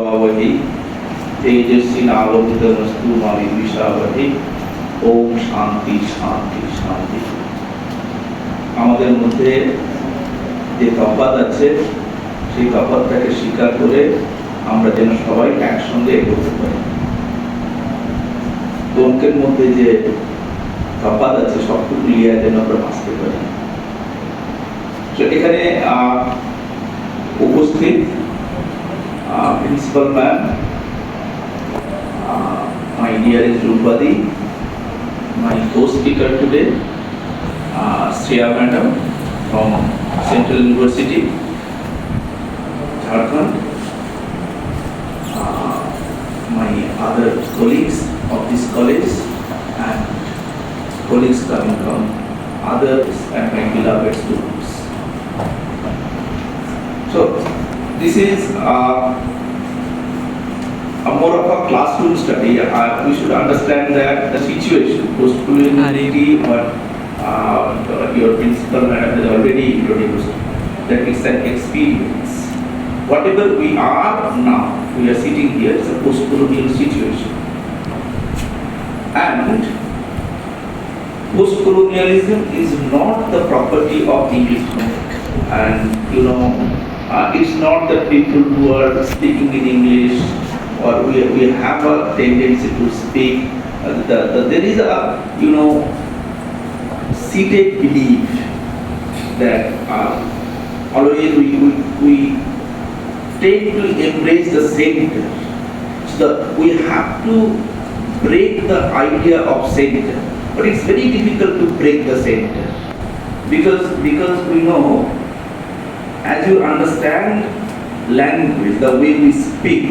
भवति तेजस्विनालोकितमस्तु मा विद्विषावहै ओम शांति शांति शांति। আমাদের মধ্যে যে তফাৎ আছে সেই তফাৎটাকে স্বীকার করে আমরা যেন সবাই একসঙ্গে এগোতে পারি। অঙ্কের মধ্যে যে তফাৎ আছে সবটুকু মিলিয়ে যেন আমরা বাঁচতে পারি। এখানে উপস্থিত principal ma'am, my dearest Drupadi, my co-speaker today, Shreya Madam from Central University, Jharkhand, my other colleagues of this college and colleagues coming from others and my beloved students. So this is a more of a classroom study. We should understand that the situation, post-coloniality, what your principal madam has already introduced, that it's an experience. Whatever we are now, we are sitting here, it's a post-colonial situation. And post-colonialism is not the property of English. And it's not that people who are speaking in English or we have a tendency to speak. There is a seated belief that always we tend to embrace the center. So we have to break the idea of center, but it's very difficult to break the center because we know, as you understand language, the way we speak,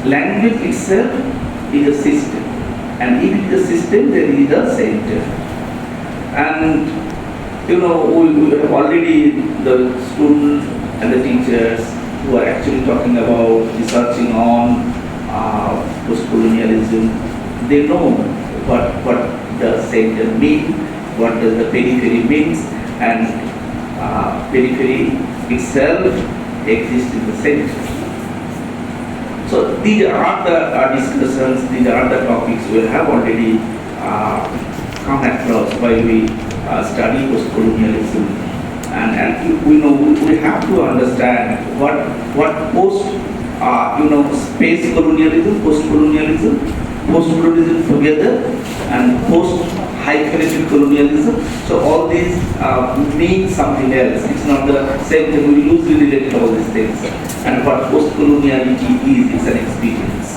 language itself is a system, and if it is a system, there is a center. And we have already the students and the teachers who are actually talking about researching on post-colonialism. They know what the center means, what does the periphery means, and periphery itself exists in the center. So these are the discussions, these are the topics we have already come across while we study post-colonialism. And we have to understand what space colonialism, post-colonialism together, and post-hyphenated colonialism. So all these mean something else. It's not the same thing. We loosely relate all these things. And what post-coloniality is an experience.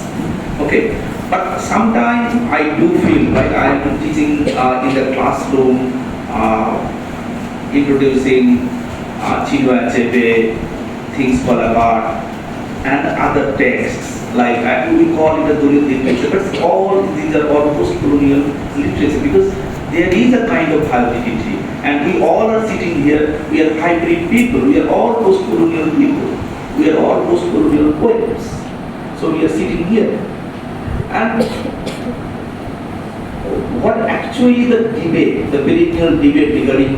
Okay, but sometimes I do feel like I am teaching in the classroom, introducing Chinua Achebe, Things Fall Apart, and other texts like we call it a Dalit literature, but all these are all post-colonial literature because there is a kind of hybridity, and we all are sitting here. We are hybrid people. We are all post-colonial people. We are all post-colonial poets. So we are sitting here. And what actually the debate, the perennial debate regarding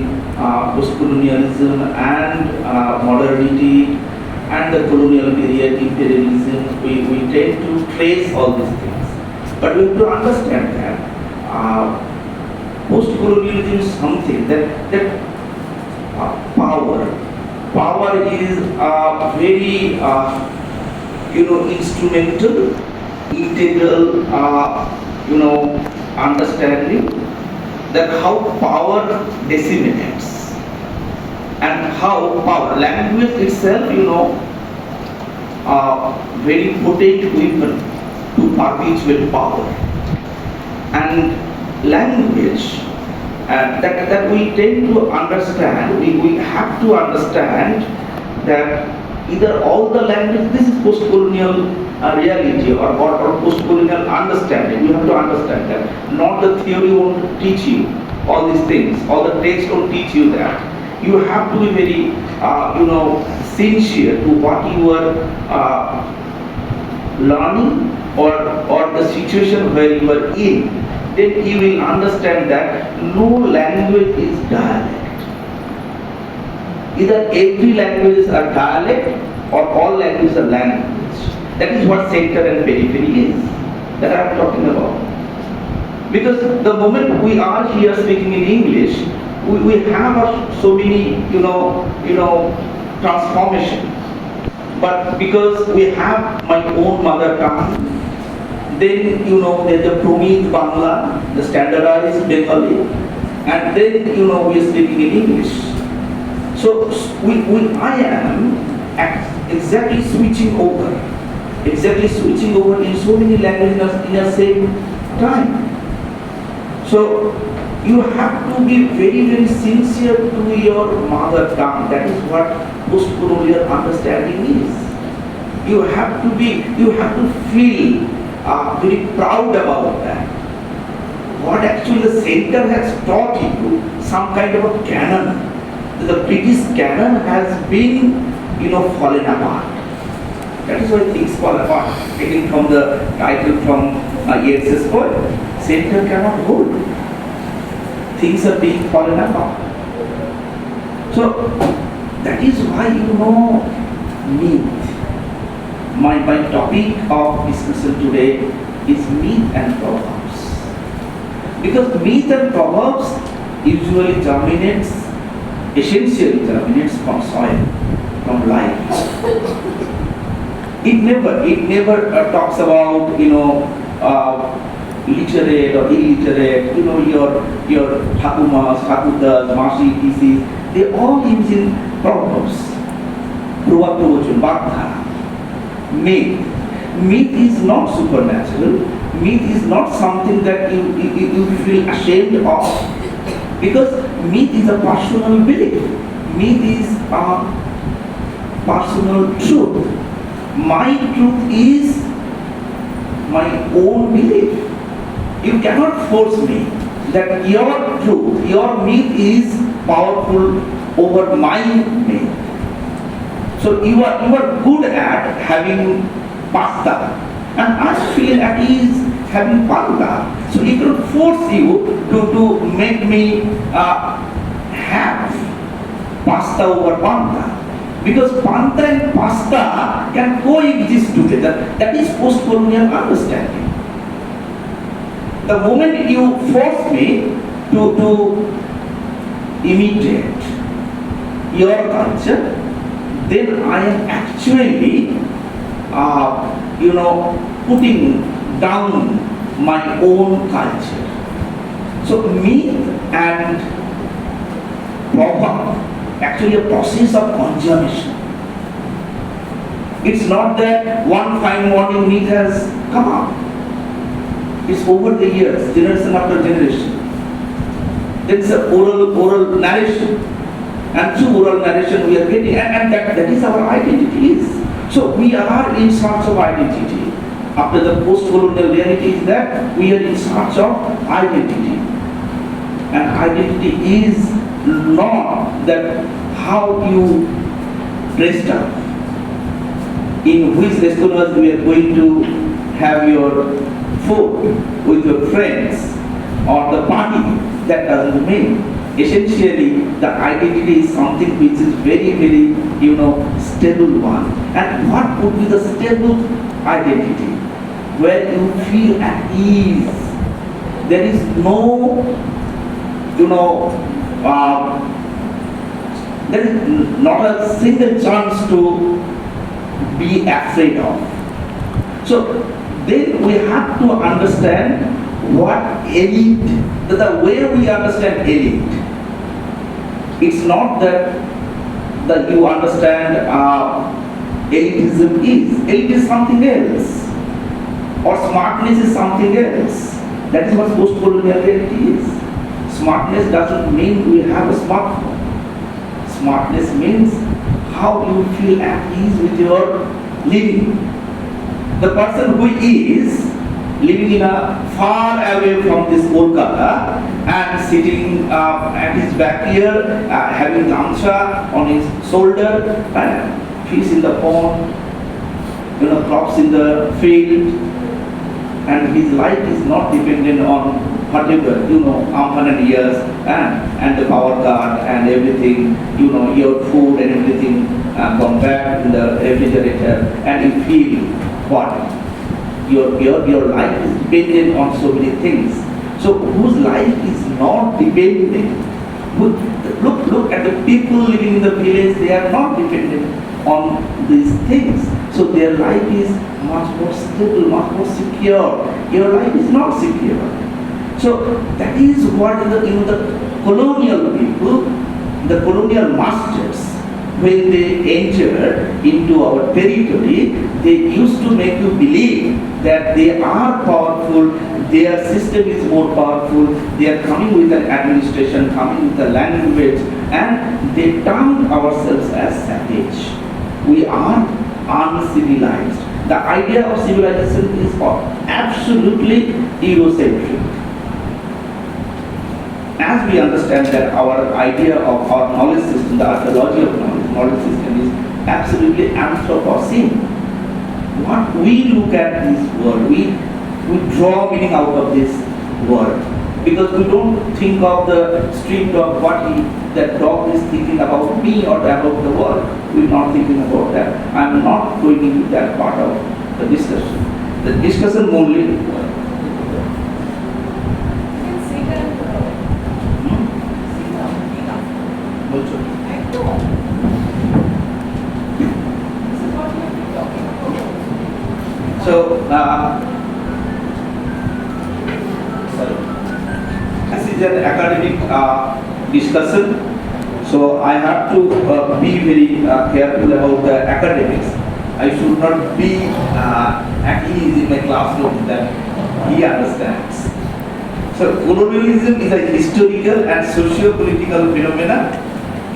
post-colonialism and modernity and the colonial period, imperialism, we tend to trace all these things. But we have to understand that post-colonialism is something that power is very instrumental, integral understanding that how power disseminates and how power, language itself, very potent weapon to perpetuate power. And language that we tend to understand, we have to understand that either all the language, this is post-colonial reality or post-colonial understanding. You have to understand that. Not the theory won't teach you all these things, all the text won't teach you that. You have to be very, sincere to what you are learning or the situation where you are in. Then you will understand that no language is dialect. Either every language is a dialect or all languages are languages. That is what center and periphery is, that I am talking about. Because the moment we are here speaking in English, we have so many, transformation. But because we have my own mother tongue, then there's the Promit Bangla, the standardized Bengali, and then we are speaking in English. So I am exactly switching over in so many languages in the same time. So you have to be very, very sincere to your mother tongue. That is what post-colonial understanding is. You have to feel very proud about that. What actually the center has taught you, some kind of a canon. The British canon has been, fallen apart. That is why things fall apart. Taking from the title from Yeats's poem, center cannot hold. Things are being fallen apart. So that is why myth. My topic of discussion today is myth and proverbs. Because myth and proverbs usually essentially germinates from soil, from life. It never talks about literate or illiterate, your Thakumas, Thakudas, Mashi, PCs, they all use in proverbs. Pruvaktovachun, Bhakta. Myth. Myth is not supernatural. Myth is not something that you feel ashamed of. Because myth is a personal belief. Myth is a personal truth. My truth is my own belief. You cannot force me that your truth, your myth is powerful over my myth. So you are good at having pasta, and I feel at ease having pasta. So it will force you to make me have pasta over panta. Because panta and pasta can coexist together. That is post-colonial understanding. The moment you force me to imitate your culture, then I am actually, putting down my own culture. So myth and proverb, actually a process of consummation. It's not that one fine morning myth has come up. It's over the years, generation after generation. There is an oral narration, and through oral narration we are getting, and that is our identity is. So we are in search of identity. After the post-colonial reality is that we are in search of identity. And identity is not that how you dressed up, in which restaurants we are going to have your food with your friends, or the party. That doesn't mean. Essentially, the identity is something which is very, very, stable one. And what would be the stable identity? Where you feel at ease. There is no, there is not a single chance to be afraid of. So then we have to understand what elite, the way we understand elite. It's not that you understand elitism is. Elite is something else. Or smartness is something else. That is what post-colonial reality is. Smartness doesn't mean we have a smartphone. Smartness means how you feel at ease with your living. The person who is living in a far away from this Kolkata and sitting at his back here, having gamcha on his shoulder, and fish in the pond, crops in the field, and his life is not dependent on whatever, umpteen years and the power cut and everything, your food and everything gone back in the refrigerator, and you feel what? Your life is dependent on so many things. So whose life is not dependent? Look at the people living in the village, they are not dependent on these things. So their life is much more stable, much more secure. Your life is not secure. So that is what the colonial people, the colonial masters, when they entered into our territory, they used to make you believe that they are powerful, their system is more powerful, they are coming with an administration, coming with a language, and they termed ourselves as savage. We are uncivilized. The idea of civilization is absolutely Eurocentric. As we understand that our idea of our knowledge system, the archaeology of knowledge system is absolutely Anthropocene. What we look at this world, we draw meaning out of this world. Because we don't think of the street dog, that dog is thinking about me or about the world. We're not thinking about that. I'm not going into that part of the discussion. The discussion only So, this is an academic discussion. So, I have to be very careful about the academics. I should not be at ease in my classroom that he understands. So, colonialism is a historical and socio-political phenomenon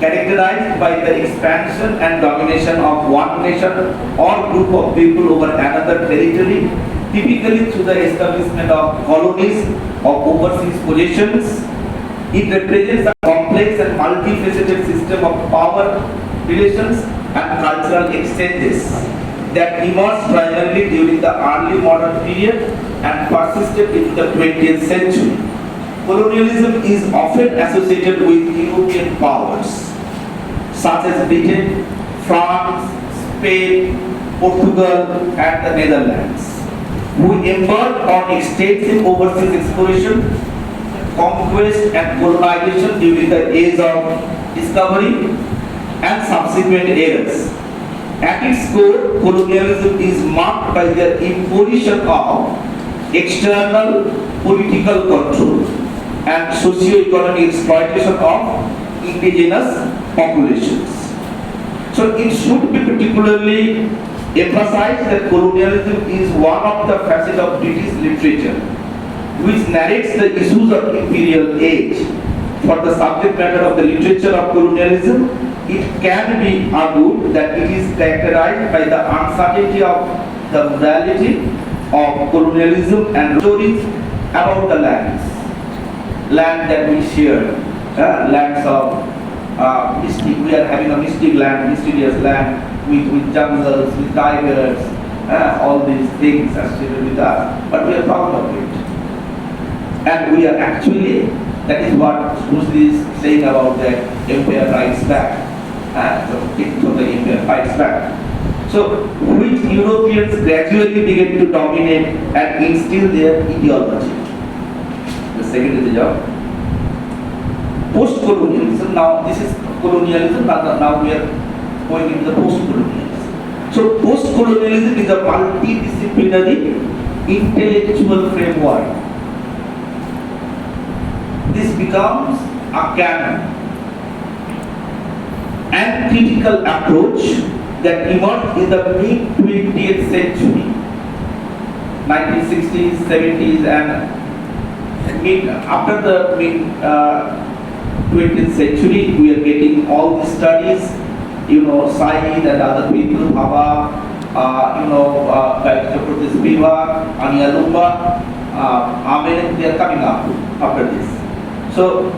characterized by the expansion and domination of one nation or group of people over another territory, typically through the establishment of colonies or overseas possessions. It represents a complex and multifaceted system of power relations and cultural exchanges that emerged primarily during the early modern period and persisted in the 20th century. Colonialism is often associated with European powers such as Britain, France, Spain, Portugal, and the Netherlands, who embarked on extensive overseas exploration, conquest, and colonization during the age of discovery and subsequent eras. At its core, colonialism is marked by the imposition of external political control and socio-economic exploitation of indigenous populations. So it should be particularly emphasized that colonialism is one of the facets of British literature which narrates the issues of imperial age. For the subject matter of the literature of colonialism, it can be argued that it is characterized by the uncertainty of the morality of colonialism and stories about the land that we share, lands of mystic. We are having a mystic land, mysterious land with jungles, with tigers, all these things associated with us. But we are proud of it, and we are actually. That is what Bruce is saying about the empire fights back. So the empire fights back. So, which Europeans gradually began to dominate and instill their ideology. The second is the job. Post-colonialism. Now, this is colonialism. Now we are going into the post-colonialism. So, post-colonialism is a multidisciplinary intellectual framework. This becomes a canon and critical approach that emerged in the mid-20th century, 1960s, 70s, and after the mid-20th century, we are getting all these studies, Said and other people, Hava, Dr. Spivak, Anialumba, Amen, they are coming up after this. So,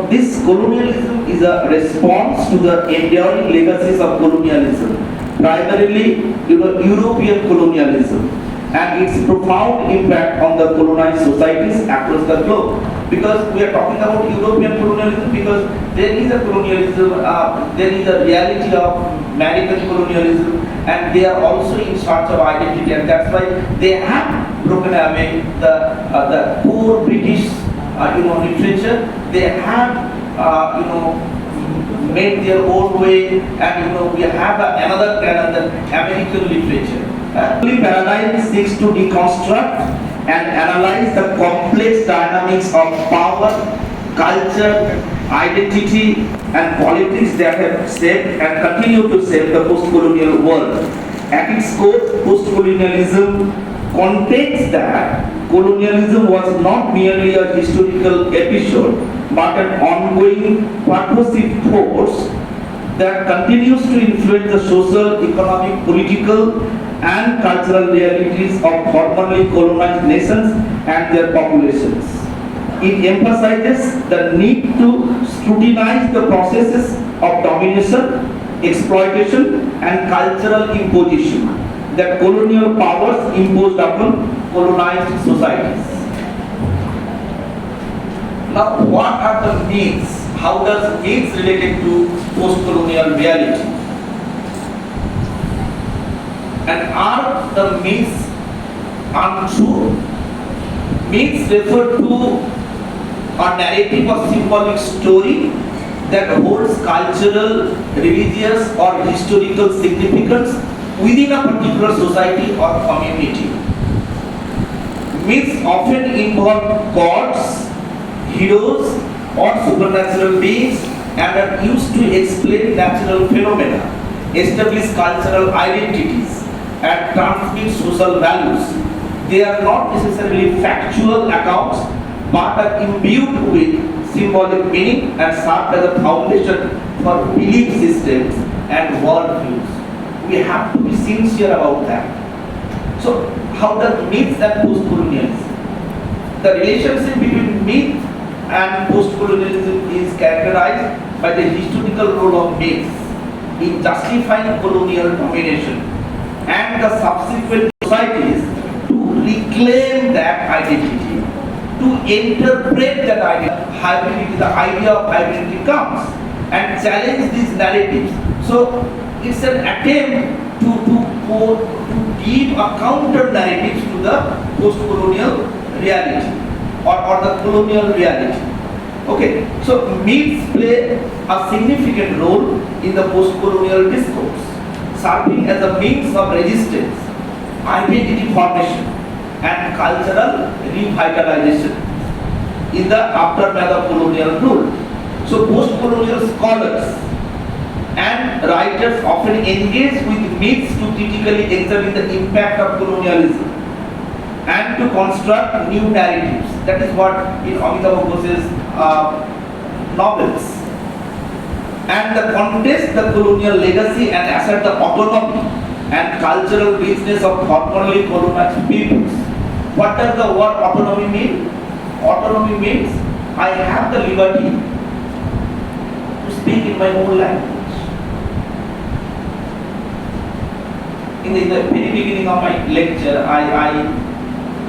this colonialism is a response to the enduring legacies of colonialism, primarily, European colonialism, and its profound impact on the colonized societies across the globe. Because we are talking about European colonialism, because there is a colonialism, there is a reality of American colonialism, and they are also in search of identity, and that's why they have broken away the core British literature. They have made their own way, and we have another canon, the American literature. Paradigm seeks to deconstruct and analyze the complex dynamics of power, culture, identity, and politics that have shaped and continue to shape the post-colonial world. At its core, post-colonialism contains that colonialism was not merely a historical episode, but an ongoing purposive force that continues to influence the social, economic, political, and cultural realities of formerly colonized nations and their populations. It emphasizes the need to scrutinize the processes of domination, exploitation, and cultural imposition that colonial powers imposed upon colonized societies. Now, what are the myths? How does myths related to post-colonial reality? And are the myths untrue? Myths refer to a narrative or symbolic story that holds cultural, religious, or historical significance within a particular society or community. Myths often involve gods, heroes, or supernatural beings and are used to explain natural phenomena, establish cultural identities, and transmit social values. They are not necessarily factual accounts, but are imbued with symbolic meaning and serve as a foundation for belief systems and worldviews. We have to be sincere about that. So, how does myths and post-colonialism? The relationship between myth and post-colonialism is characterized by the historical role of myths in justifying colonial domination and the subsequent societies to reclaim that identity, to interpret that identity, the idea of hybridity comes and challenge these narratives. So it's an attempt to give a counter narrative to the post-colonial reality or the colonial reality. Okay, so myths play a significant role in the post-colonial discourse, serving as a means of resistance, identity formation, and cultural revitalization in the aftermath of colonial rule. So post-colonial scholars and writers often engage with myths to critically examine the impact of colonialism and to construct new narratives. That is what in Amitabh Ghosh's novels. And the contest the colonial legacy and assert the autonomy and cultural richness of formerly colonized peoples. What does the word autonomy mean? Autonomy means I have the liberty to speak in my own language. In the very beginning of my lecture, I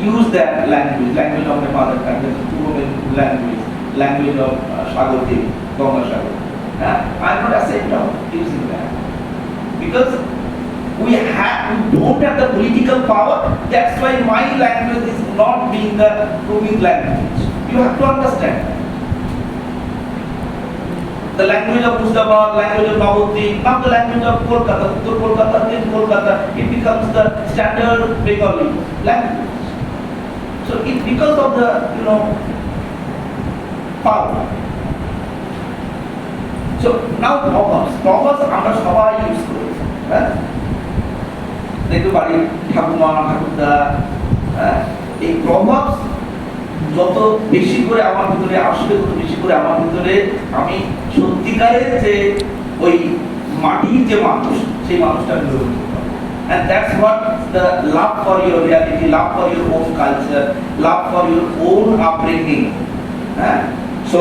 use that language of my mother tongue, the language of Shagoti, Gonga Shago. I am not ashamed of using that. Because we don't have the political power, that's why my language is not being the proving language. You have to understand that. The language of Muzaffarpur, language of Navadvip, now the language of Kolkata, Uttar Kolkata, then Kolkata, it becomes the standard Bengali language. So it because of the power. So now proverbs আমরা সবাই use করি, হ্যাঁ দেখতে পারি ঠাকুমা ঠাকুরদা, এই প্রভাবস যত বেশি করে আমার ভিতরে আসবে, তত বেশি করে আমার ভিতরে আমি সত্যিকারের যে ওই মাটির যে মানুষ, সেই মানুষটা গড়ে উঠতে পারি। And that's what the love for your reality, love for your own culture, love for your own upbringing. So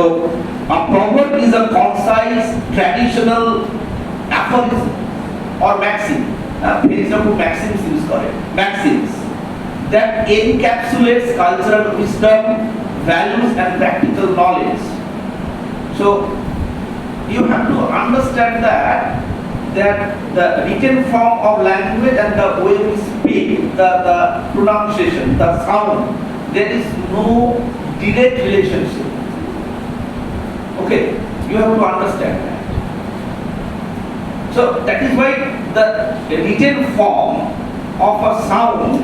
a proverb is a concise, traditional aphorism or maxim. Maxims use করে, maxims. that encapsulates cultural wisdom, values and practical knowledge. So you have to understand that the written form of language and the way we speak, the pronunciation, the sound, there is no direct relationship. Okay, you have to understand that. So that is why the written form of a sound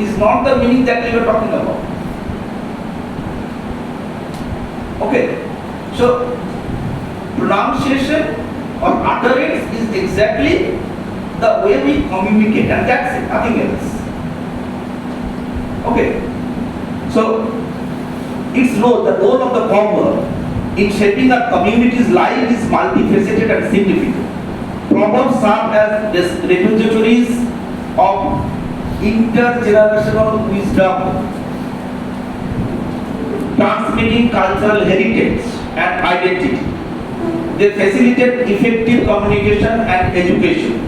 is not the meaning that we are talking about. Okay, so pronunciation or utterance is exactly the way we communicate, and that's it, nothing else. Okay, so it's the role of the proverb in shaping a community's life is multifaceted and significant. Proverbs serve as repositories of intergenerational wisdom, transmitting cultural heritage and identity. They facilitate effective communication and education,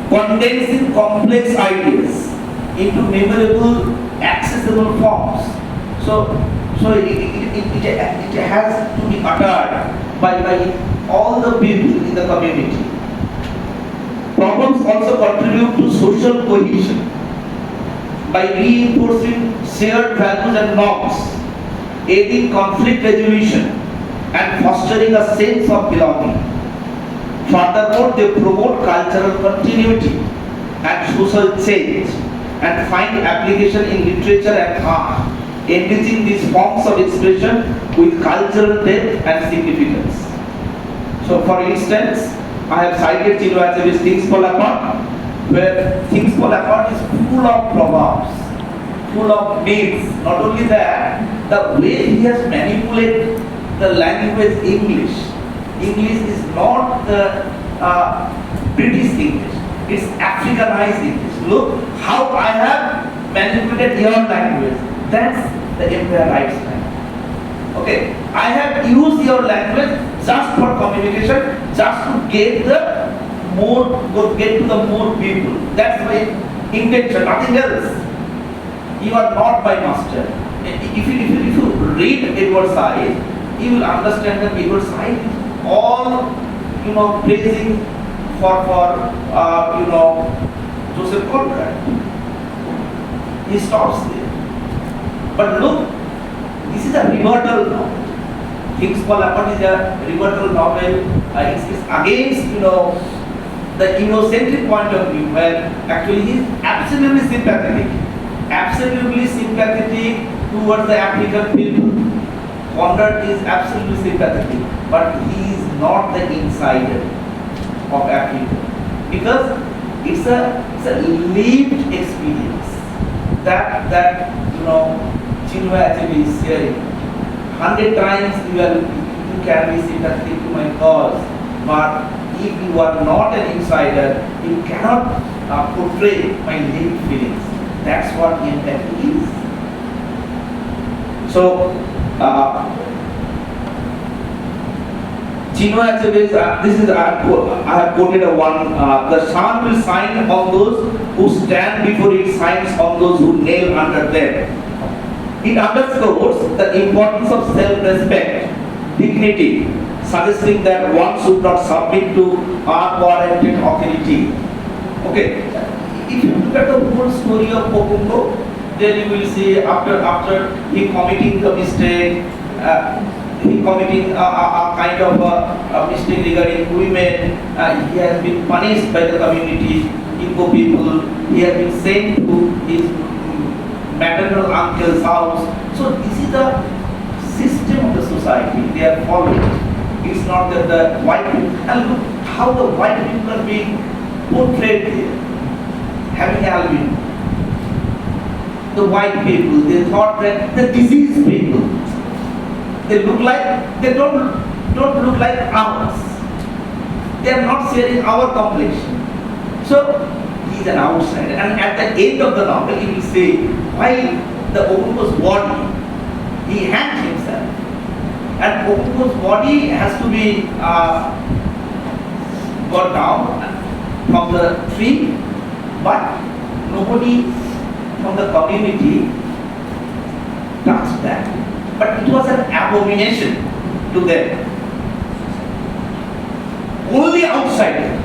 condensing complex ideas into memorable, accessible forms. So it has to be uttered by all the people in the community. Proverbs also contribute to social cohesion by reinforcing shared values and norms, aiding conflict resolution, and fostering a sense of belonging. Furthermore, they promote cultural continuity and social change and find application in literature and art, enriching these forms of expression with cultural depth and significance. So, for instance, I have cited Chinua Achebe's Things Fall Apart, where Things Fall Apart is full of proverbs, full of myths. Not only that, the way he has manipulated the language English. English is not the British English, it's Africanized English. Look how I have manipulated your language. That's the empire rights language. Okay, I have used your language just for communication, just to get to the more people. That's my intention, nothing else. You are not my master. If you read Edward Said, you will understand that Edward Said is all praising for Joseph Conrad. He stops there. But look, this is a rebuttal novel. Things Fall Apart is a rebuttal novel. It's against the Eurocentric point of view, where actually he is absolutely sympathetic towards the African people. Conrad is absolutely sympathetic, but he is not the insider of Africa, because it's a lived experience that Chinua Achebe is sharing. 100 times you can be sympathetic to my cause, but if you are not an insider, you cannot portray my lived feelings. That's what empathy is. So, Chinua Achebe's, I have quoted one, the sun will shine on those who stand before it, shines on those who nail under them. It underscores the importance of self-respect, dignity, suggesting that one should not submit to unwarranted authority. Okay, if you look at the whole story of Pokungo, then you will see after he committing the mistake, he committing a kind of a mistake regarding women, he has been punished by the community, Igbo people, he has been sent to his maternal uncle's house. So this is the system of the society they are following. It's not that the white people, and look how the white people are being portrayed there, having albino. The white people, they thought that the diseased people, they don't look like ours. They are not sharing our complexion. So he is an outsider, and at the end of the novel he will say why the Okungo's body, he hangs himself, and Okungo's body has to be got down from the tree, but nobody from the community touched that. But it was an abomination to them. Only outsider,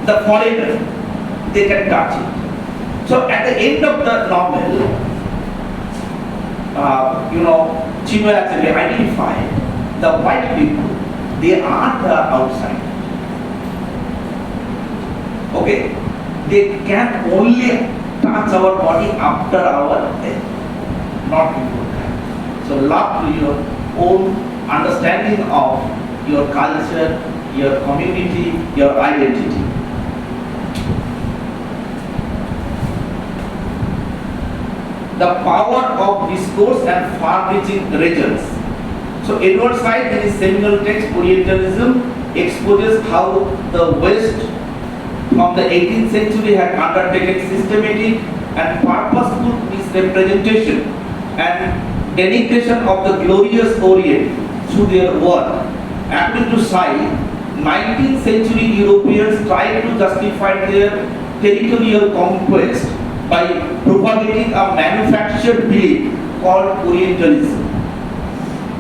the foreigner, they can touch it. So at the end of the novel, Chino actually identified the white people, they are the outsiders. Okay, they can only touch our body after our death, not before that. So love to your own understanding of your culture, your community, your identity. The power of discourse and far-reaching results. So Edward Said in his seminal text Orientalism exposes how the West from the 18th century had undertaken systematic and purposeful misrepresentation and denigration of the glorious Orient through their work. According to Said, 19th century Europeans tried to justify their territorial conquest by propagating a manufactured belief called Orientalism.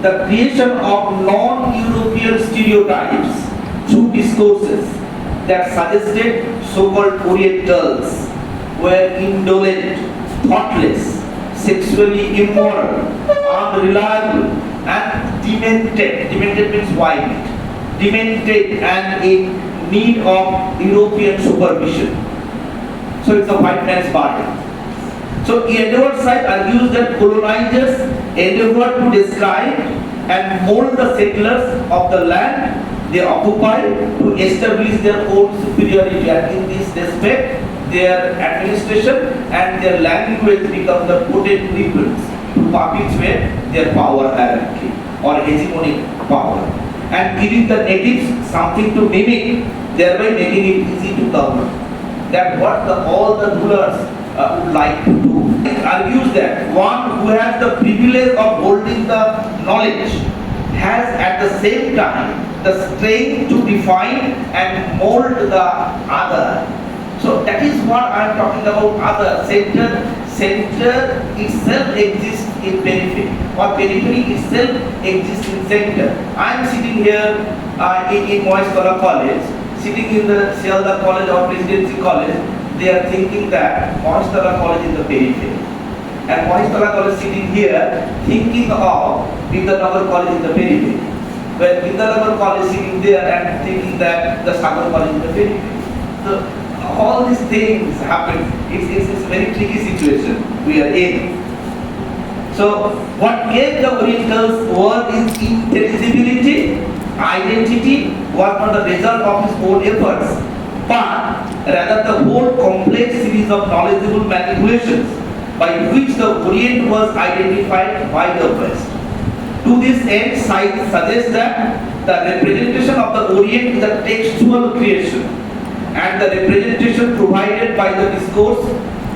The creation of non-European stereotypes through discourses that suggested so-called Orientals were indolent, thoughtless, sexually immoral, unreliable, and demented. Demented means wild. Demented and in need of European supervision. So it's a white man's bargain. So Edward Said argues that colonizers endeavored to describe and mold the settlers of the land they occupy to establish their own superiority, and in this respect their administration and their language become the potent weapons to perpetuate their power hierarchy or hegemonic power, and giving the natives something to mimic, thereby making it easy to govern. That what all the rulers would like to do. It argues that one who has the privilege of holding the knowledge has at the same time the strength to define and mold the other. So that is what I am talking about. Other center itself exists in periphery, or periphery itself exists in center. I am sitting here in Maheshtala College, sitting in the Sealdah College or Presidency College. They are thinking that Maheshtala College is the periphery, and Maheshtala College sitting here thinking of Narendrapur College is the periphery, where Narendrapur College sitting there and thinking that the Sagar College is the periphery. So all these things happen. It's a very tricky situation we are in. So what gave the Orientals word is intelligibility, identity was not the result of his own efforts, but rather the whole complex series of knowledgeable manipulations by which the Orient was identified by the West. To this end, science suggests that the representation of the Orient is a textual creation, and the representation provided by the discourse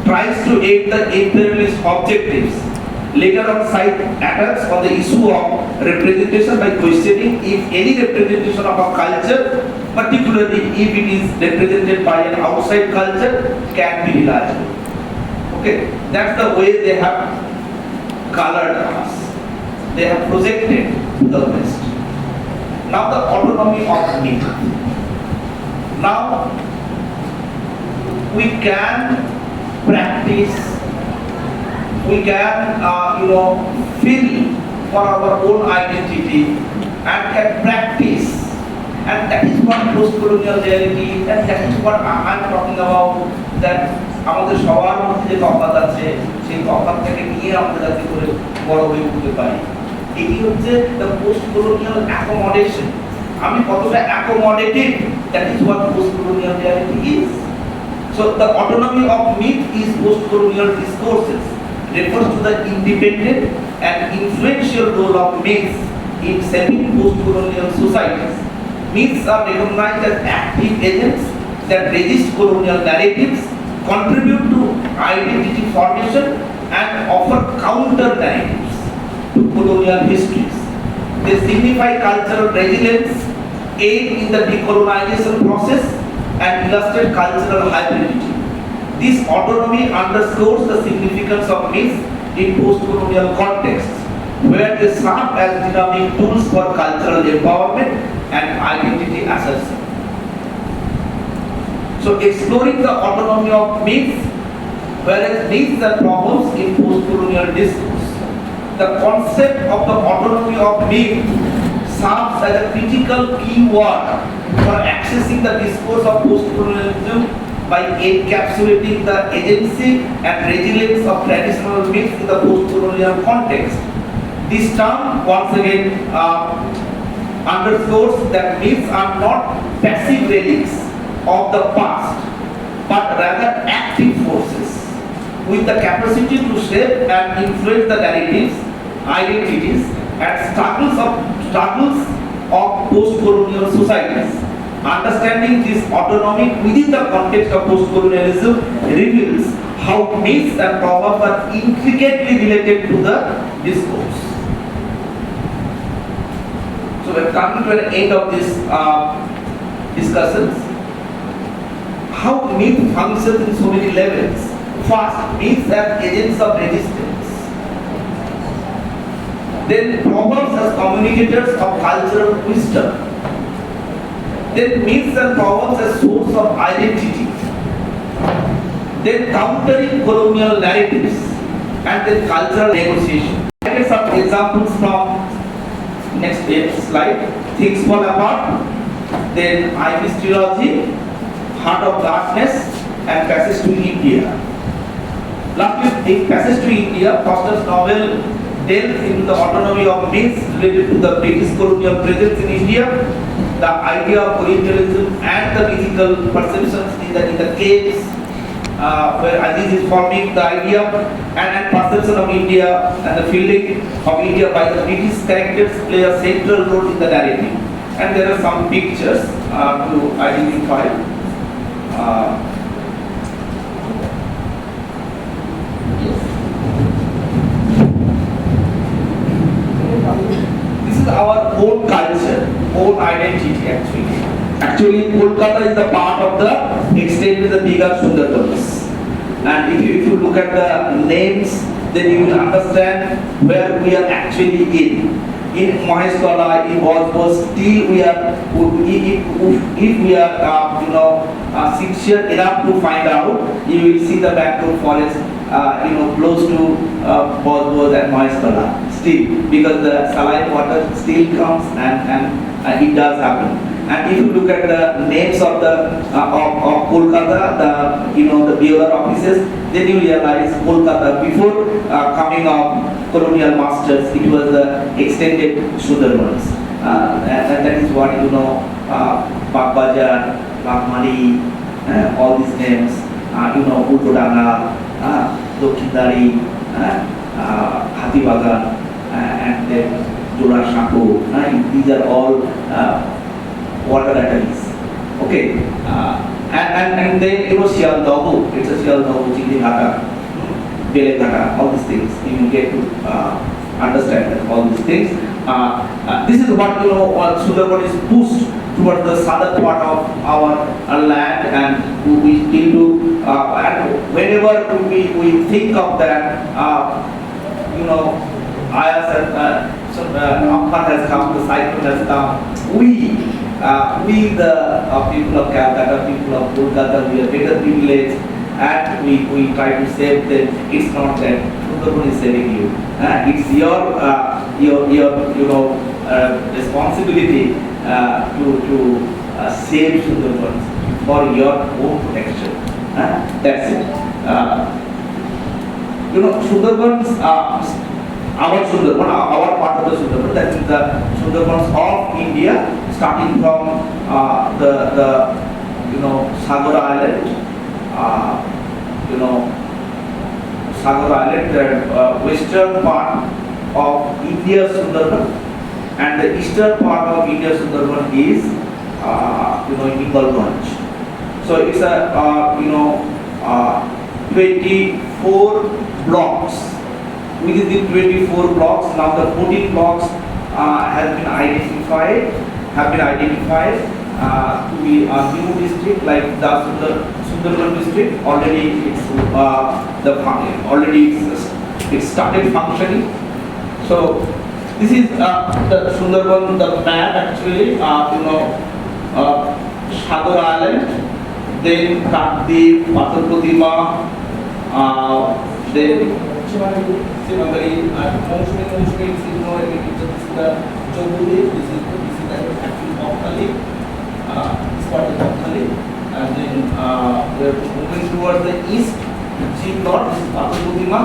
tries to aid the imperialist objectives. Later on, science attacks on the issue of representation by questioning if any representation of a culture, particularly if it is represented by an outside culture, can be reliable. Okay, that's the way they have colored us. They have projected the West. Now the autonomy of myth. Now we can practice, we can feel for our own identity and can practice, and that is what post-colonial reality, and that is what I am talking about. That আমাদের সবার মধ্যে যে তফাৎ আছে সেই তফাৎটাকে নিয়ে আমরা যাতে করে বড় হয়ে উঠতে পারি, এটি হচ্ছে the post-colonial accommodation. আমি কতটা accommodative, that is what post-colonial reality is. So the autonomy of myth is post-colonial discourses refers to the independent and influential role of myths in shaping post-colonial societies. Myths are recognized as active agents that resist colonial narratives, contribute to identity formation, and offer counter narratives to colonial histories. They signify cultural resilience, aid in the decolonization process, and illustrate cultural hybridity. This autonomy underscores the significance of myths in post-colonial contexts, where they serve as dynamic tools for cultural empowerment and identity assertion. So, exploring the autonomy of myths, whereas myths and problems in post-colonial discourse. The concept of the autonomy of myth serves as a critical keyword for accessing the discourse of post-colonialism by encapsulating the agency and resilience of traditional myths in the post-colonial context. This term once again underscores that myths are not passive relics of the past, but rather active forces with the capacity to shape and influence the narratives, identities, and struggles of post-colonial societies. Understanding this autonomy within the context of post-colonialism reveals how myths and proverbs are intricately related to the discourse. So we're coming to an end of this discussions. How myth functions in so many levels. First, myths as agents of resistance. Then proverbs as communicators of cultural wisdom. Then myths and proverbs as source of identity. Then countering colonial narratives, and then cultural negotiation. I get some examples from next slide. Things Fall Apart, then IIC trilogy, Heart of Darkness, and Passage to India. Lastly, in Passage to India, Foster's novel delves into the autonomy of myths related to the British colonial presence in India, the idea of Orientalism and the mythical perceptions in the caves, where Aziz is forming the idea and perception of India and the fielding of India by the British characters play a central role in the narrative. And there are some pictures to identify. This is our own culture, own identity actually. Actually, Kolkata is the part of the extended the bigger Sundarbans. And if you look at the names, then you will understand where we are actually in. In Maheshtala, in Organises, still we are, if we are sincere enough to find out, you will see the background forest close to Organises and Maheshtala. Still, because the saline water still comes and it does happen. And if you look at the names of the of Kolkata, the bureau offices, then you realize Kolkata before coming of colonial masters, it was the extended Sundarbans, and that is what Bagbajar, Bagmali, all these names, Ultodanga, Dokindari, Hatibagan, and then Jura Shaku. These are all water atolls. Okay, and then Sialdahu, it's a Sialdahu, Chilihata, Belekata, all these things. You get to understand all these things. This is what Sundarban is pushed towards the southern part of our land, and we still do. And whenever we think of that, Ayas and Amphan has come, the cyclone has come. We the people of Calcutta, people of Kolkata, we are better privileged, and we try to save them. It's not that Sundarban is saving you. It's your responsibility to save Sundarbans for your own protection. That's it. Sundarbans. Our Sundarban, our part of the Sundarban, that is the Sundarbans of India, starting from the Sagar Island, Sagar Island, the western part of India Sundarban, and the eastern part of India Sundarban is Imbalganj. So it's a 24 blocks. Within the 24 blocks, now the 14 blocks have been identified, to be a new district like the Sundarban district. Already it's it started functioning. So this is the Sundarban, the map actually. Sadar Island, then Kakdeep, Pathar Pratima, then Simagari, Moshmi, this is the Chobudi, this is the actual Bokali, this part is Bokali, and then we are moving towards the east, Chief Lord, this is Pathar Pratima,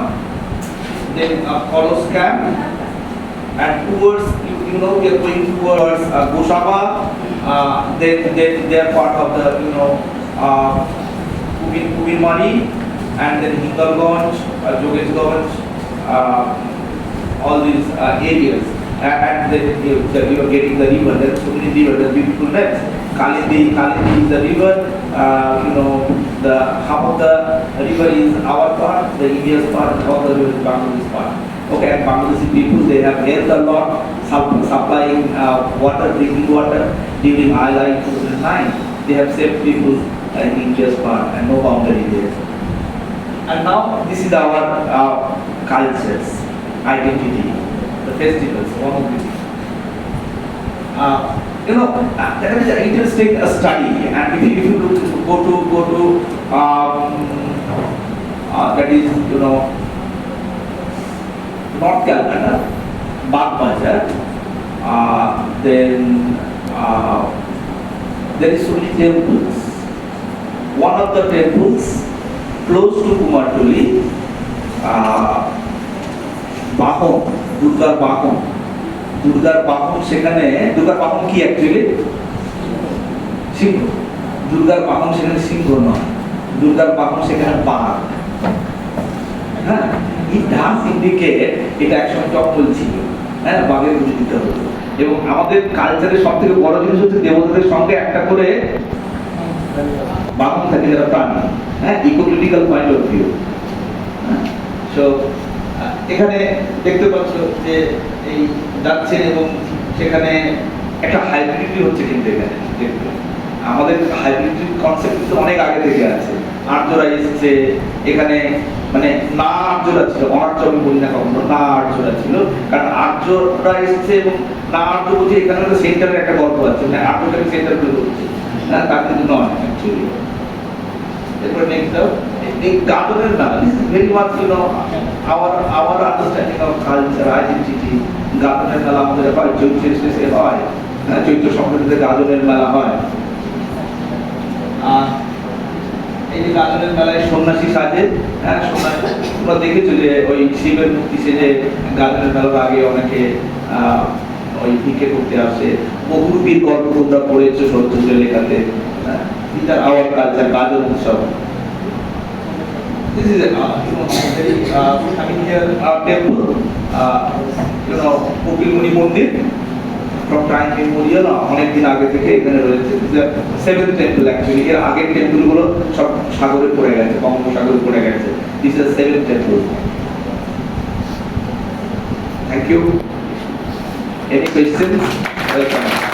then Kolos Camp, and towards, we are going towards Goshaba. They are part of the Kubimari, and then Hingalganj, Jogeshganj, all these areas, and then you are getting the river. There are so many rivers, the beautiful lakes. Kalindi is the river. The half of the river is our part, the India's part, and half of the river is Bangladesh part. Okay, and Bangladeshi people, they have helped a lot, supplying water, drinking water during IIC 2009. They have saved people in India's part and no boundary there. And now this is our cultures, identity, the festivals, one of these. That is an interesting study, and if you go to that is North Calcutta, Bagbajar, then there is so many temples. One of the temples close to Kumartuli, Bahom, Durgar Bahom, সেখানে দুর্গার বাহন কি actually সিংহ। দুর্গার বাহন সেখানে সিংহ নয়, দুর্গার বাহন সেখানে বাঘ। হ্যাঁ, it does indicate এটা একসময় জঙ্গল ছিল, হ্যাঁ, বাঘের পুজো দিতে হতো। এবং আমাদের কালচারের সব থেকে বড় জিনিস হচ্ছে দেবতাদের সঙ্গে একটা করে বাহন থাকে যারা প্রাণী, হ্যাঁ, ecological point of view. So এখানে দেখতে পাচ্ছ যে এই যাচ্ছেন এবং সেখানে একটা হাইব্রিডিটি হচ্ছে, কিন্তু এখানে দেখতে আমাদের হাইব্রিডিটি কনসেপ্ট কিন্তু অনেক আগে থেকে আছে। আর্যরা এসেছে এখানে, মানে না আর্যরা ছিল, অনার্য আমি বলি না কখনো, না আর্যরা ছিল, কারণ আর্যরা এসেছে এবং না আর্য বলছে এখানে তো সেন্টারের একটা গল্প আছে, মানে আর্যটাকে সেন্টার করে বলছে, হ্যাঁ, তা কিন্তু নয় অ্যাকচুয়ালি। এরপর নেক্সট এই গার্ডেনের না, this is very much our understanding of culture, identity. গার্ডেনের মেলা আমাদের হয় চৈত্রের শেষে হয়, হ্যাঁ, চৈত্র সংক্রান্তিতে গার্ডেনের মেলা হয়। এই যে গার্ডেনের মেলায় সন্ন্যাসী সাজে, হ্যাঁ, সন্ন্যাসী তোমরা দেখেছো যে ওই শিবের মূর্তি সেজে গার্ডেনের মেলার আগে অনেকে ওই ভিক্ষে করতে আসে। বহুরূপীর গল্প তোমরা পড়েছো শরৎচন্দ্রের লেখাতে। These are our culture, Gajan উৎসব। This is a very familiar temple, Kopilmuni Mandir, from time memorial, অনেক দিন আগে থেকে এখানে রয়েছে। This is a seventh temple actually. এর আগের টেম্পল গুলো সব সাগরে পড়ে গেছে, বঙ্গোপসাগরে পড়ে গেছে। This is a seventh temple. Thank you. Any questions? Welcome.